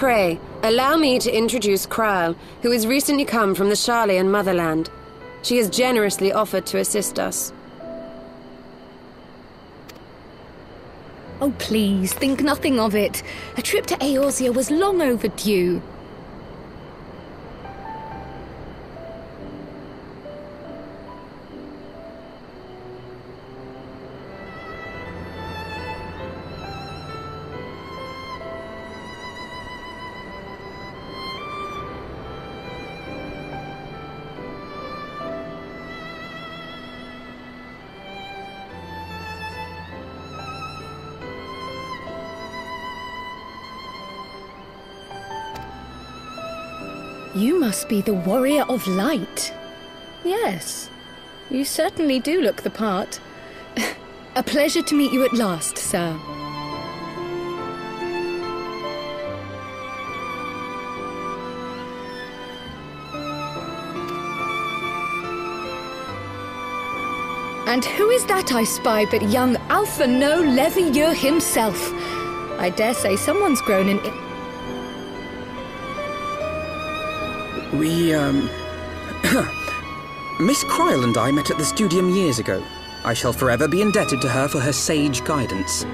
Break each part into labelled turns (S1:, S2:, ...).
S1: pray, allow me to introduce Kryle, who has recently come from the Sharlayan motherland. She has generously offered to assist us.
S2: Oh, please, think nothing of it. A trip to Eorzea was long overdue. You must be the Warrior of Light. Yes, you certainly do look the part. A pleasure to meet you at last, sir. And who is that I spy but young Alpha No Levieux himself? I dare say someone's grown in...
S3: Miss Kryle and I met at the Studium years ago. I shall forever be indebted to her for her sage guidance.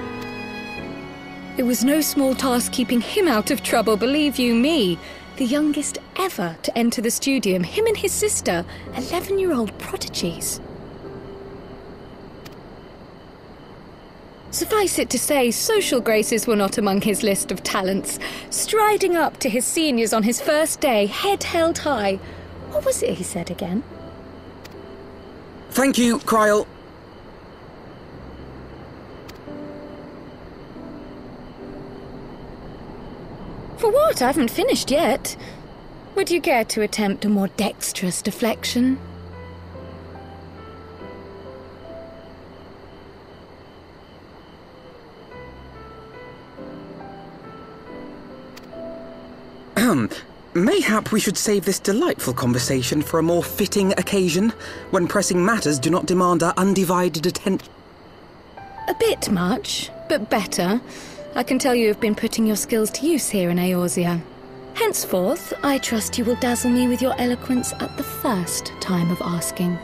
S2: It was no small task keeping him out of trouble, believe you me. The youngest ever to enter the Studium, him and his sister, 11-year-old prodigies. Suffice it to say, social graces were not among his list of talents. Striding up to his seniors on his first day, head held high. What was it he said again?
S3: Thank you, Kryle.
S2: For what? I haven't finished yet. Would you care to attempt a more dexterous deflection?
S3: Mayhap we should save this delightful conversation for a more fitting occasion, when pressing matters do not demand our undivided attention.
S2: A bit much, but better. I can tell you have been putting your skills to use here in Eorzea. Henceforth, I trust you will dazzle me with your eloquence at the first time of asking.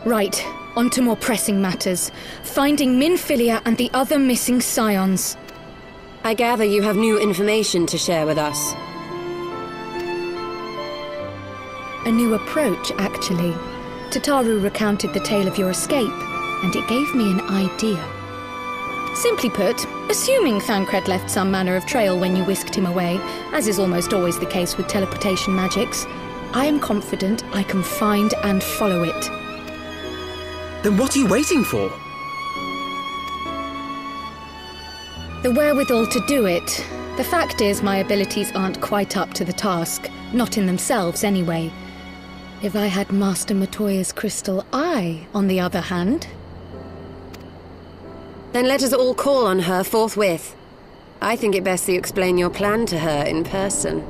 S2: Right, on to more pressing matters. Finding Minfilia and the other missing scions.
S1: I gather you have new information to share with us.
S2: A new approach, actually. Tataru recounted the tale of your escape, and it gave me an idea. Simply put, assuming Thancred left some manner of trail when you whisked him away, as is almost always the case with teleportation magics, I am confident I can find and follow it.
S3: Then what are you waiting for?
S2: The wherewithal to do it. The fact is, my abilities aren't quite up to the task. Not in themselves, anyway. If I had Master Matoya's crystal eye, on the other hand...
S1: Then let us all call on her forthwith. I think it best you explain your plan to her in person.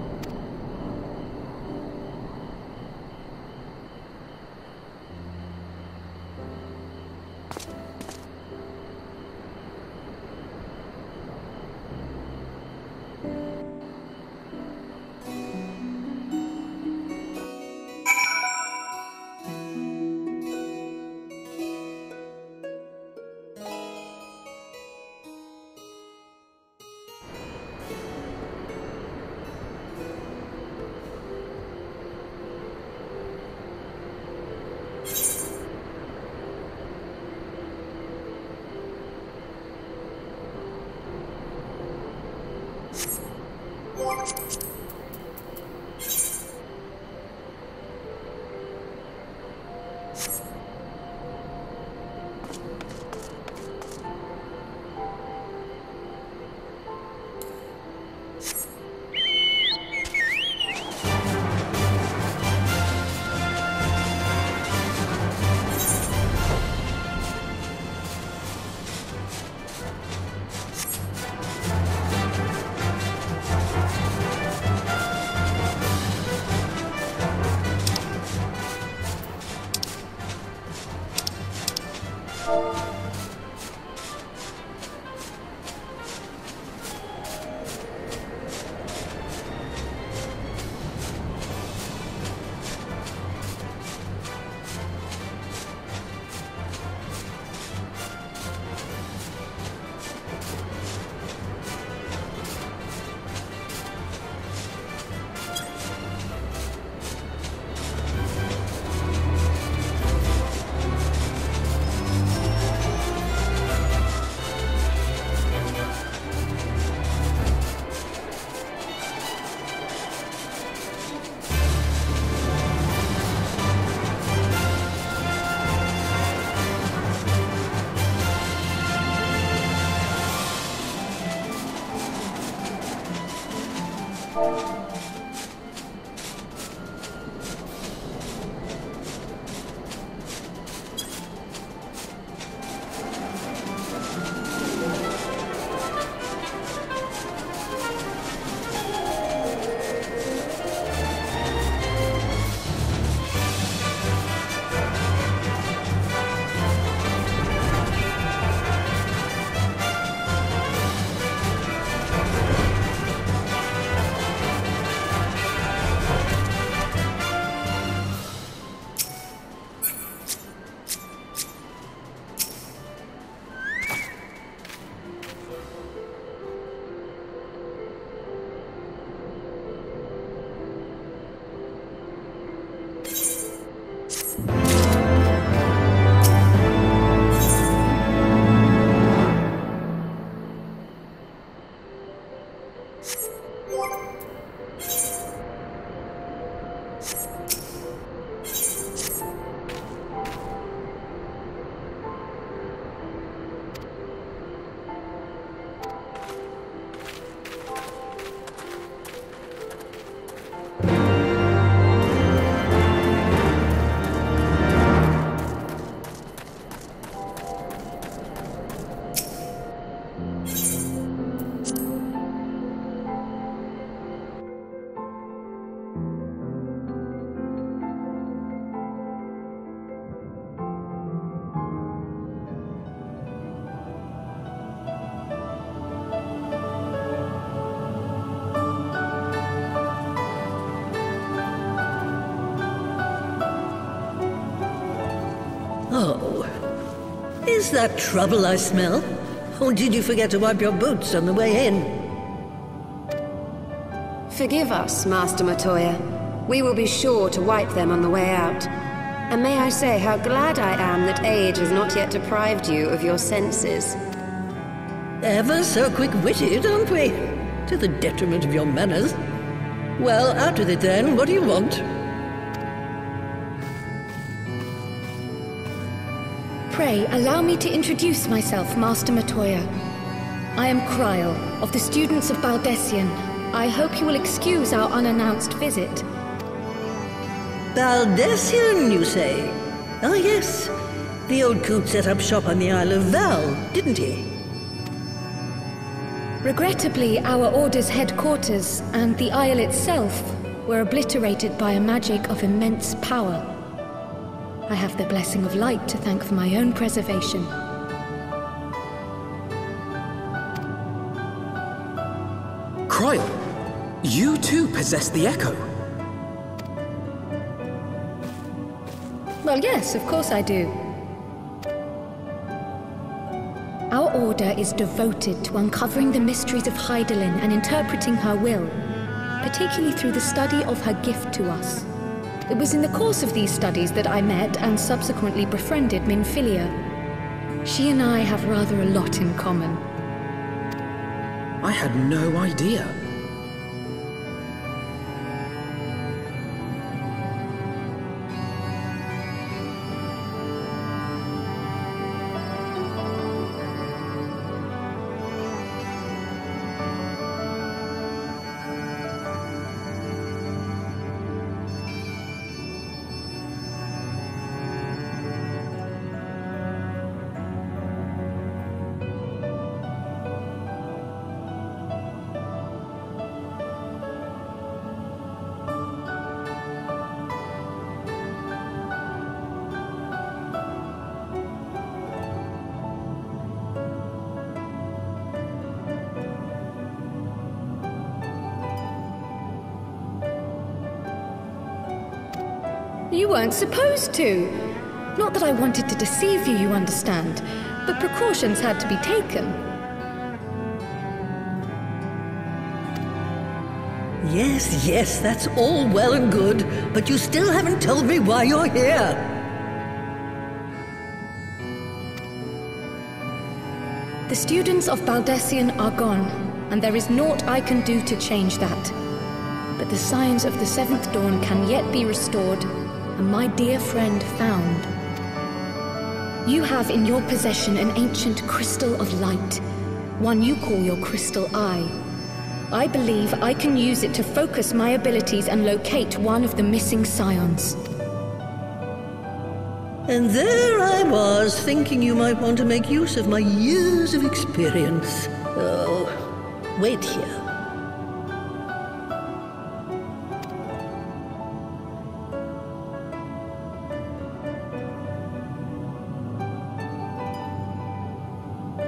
S4: Oh. Is that trouble I smell? Or did you forget to wipe your boots on the way in?
S1: Forgive us, Master Matoya. We will be sure to wipe them on the way out. And may I say how glad I am that age has not yet deprived you of your senses.
S4: Ever so quick-witted, aren't we? To the detriment of your manners. Well, out with it then. What do you want?
S2: Pray, allow me to introduce myself, Master Matoya. I am Kryl, of the students of Baldessian. I hope you will excuse our unannounced visit.
S4: Baldessian, you say? Ah, yes. The old coot set up shop on the Isle of Val, didn't he?
S2: Regrettably, our order's headquarters and the isle itself were obliterated by a magic of immense power. I have the blessing of light to thank for my own preservation.
S3: Kryl, you too possess the Echo.
S2: Well, yes, of course I do. Our order is devoted to uncovering the mysteries of Hydaelyn and interpreting her will, particularly through the study of her gift to us. It was in the course of these studies that I met and subsequently befriended Minfilia. She and I have rather a lot in common.
S3: I had no idea.
S2: You weren't supposed to. Not that I wanted to deceive you, you understand, but precautions had to be taken.
S4: Yes, that's all well and good, but you still haven't told me why you're here.
S2: The students of Baldessian are gone, and there is naught I can do to change that. But the signs of the seventh dawn can yet be restored, and my dear friend found. You have in your possession an ancient crystal of light, one you call your crystal eye. I believe I can use it to focus my abilities and locate one of the missing scions.
S4: And there I was, thinking you might want to make use of my years of experience. Oh, wait here.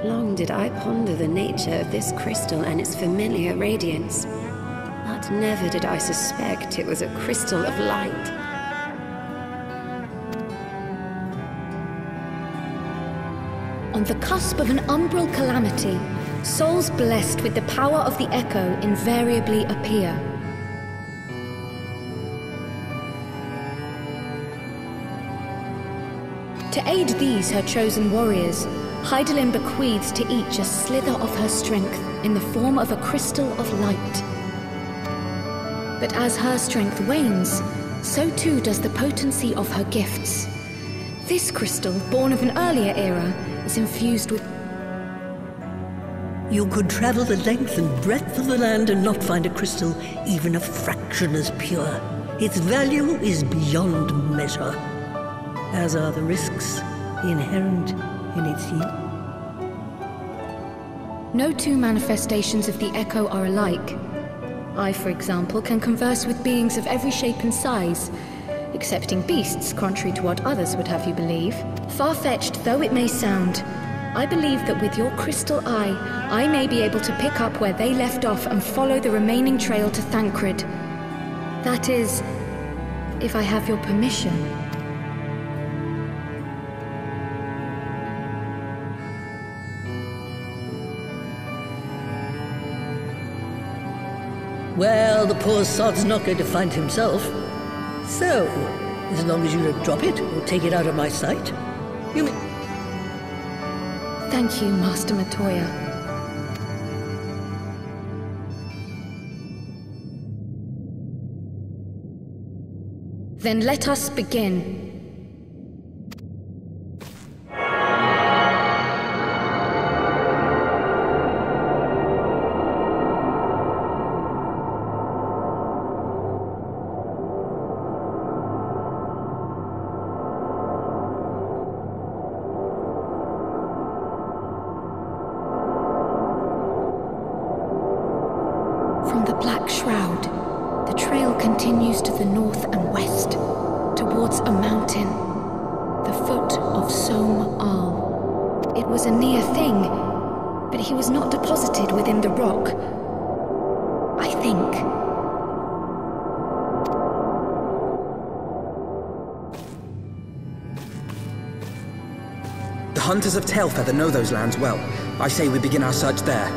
S1: Long did I ponder the nature of this crystal and its familiar radiance, but never did I suspect it was a crystal of light.
S2: On the cusp of an umbral calamity, souls blessed with the power of the Echo invariably appear. To aid these, her chosen warriors, Hydaelyn bequeaths to each a slither of her strength in the form of a crystal of light. But as her strength wanes, so too does the potency of her gifts. This crystal, born of an earlier era, is infused with...
S4: You could travel the length and breadth of the land and not find a crystal even a fraction as pure. Its value is beyond measure, as are the risks inherent in its use.
S2: No two manifestations of the Echo are alike. I, for example, can converse with beings of every shape and size, excepting beasts, contrary to what others would have you believe. Far-fetched though it may sound, I believe that with your crystal eye, I may be able to pick up where they left off and follow the remaining trail to Thancred. That is, if I have your permission.
S4: Well, the poor sod's not going to find himself. So, as long as you don't drop it or take it out of my sight, you may...
S2: Thank you, Master Matoya. Then let us begin. From the Black Shroud, the trail continues to the north and west, towards a mountain, the foot of Som Al. It was a near thing, but he was not deposited within the rock. I think.
S3: The hunters of Tailfeather know those lands well. I say we begin our search there.